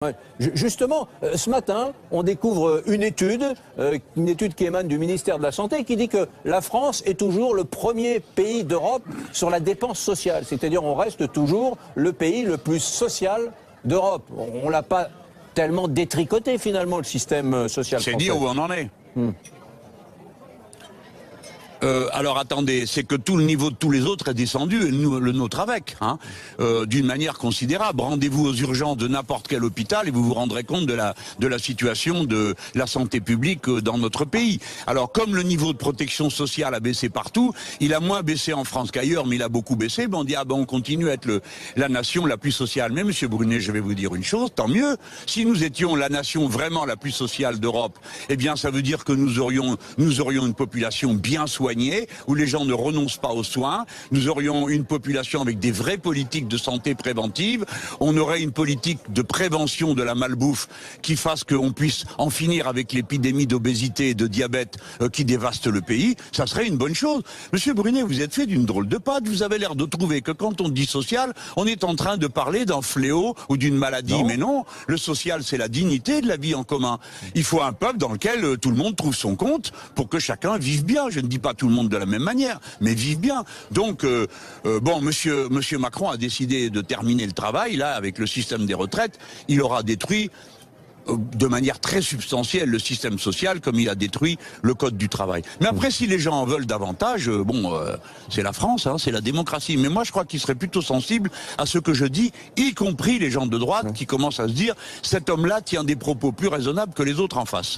Ouais. Justement, ce matin, on découvre une étude qui émane du ministère de la Santé, qui dit que la France est toujours le premier pays d'Europe sur la dépense sociale. C'est-à-dire on reste toujours le pays le plus social d'Europe. On ne l'a pas tellement détricoté finalement, le système social français. C'est dire où on en est. Alors attendez, c'est que tout le niveau de tous les autres est descendu, et nous, le nôtre avec, d'une manière considérable. Rendez-vous aux urgences de n'importe quel hôpital et vous vous rendrez compte de la situation de la santé publique dans notre pays. Alors comme le niveau de protection sociale a baissé partout, il a moins baissé en France qu'ailleurs, mais il a beaucoup baissé, on dit on continue à être la nation la plus sociale. Mais Monsieur Brunet, je vais vous dire une chose, tant mieux. Si nous étions la nation vraiment la plus sociale d'Europe, eh bien ça veut dire que nous aurions une population bien soignée, où les gens ne renoncent pas aux soins, nous aurions une population avec des vraies politiques de santé préventive, on aurait une politique de prévention de la malbouffe qui fasse qu'on puisse en finir avec l'épidémie d'obésité et de diabète qui dévaste le pays, ça serait une bonne chose. Monsieur Brunet, vous êtes fait d'une drôle de patte, vous avez l'air de trouver que quand on dit social, on est en train de parler d'un fléau ou d'une maladie, non. Mais non, le social c'est la dignité de la vie en commun. Il faut un peuple dans lequel tout le monde trouve son compte pour que chacun vive bien, je ne dis pas tout le monde de la même manière, mais vivent bien. Donc, monsieur Macron a décidé de terminer le travail, là, avec le système des retraites. Il aura détruit de manière très substantielle le système social, comme il a détruit le code du travail. Mais après, si les gens en veulent davantage, c'est la France, c'est la démocratie. Mais moi, je crois qu'ils seraient plutôt sensibles à ce que je dis, y compris les gens de droite qui commencent à se dire, cet homme-là tient des propos plus raisonnables que les autres en face.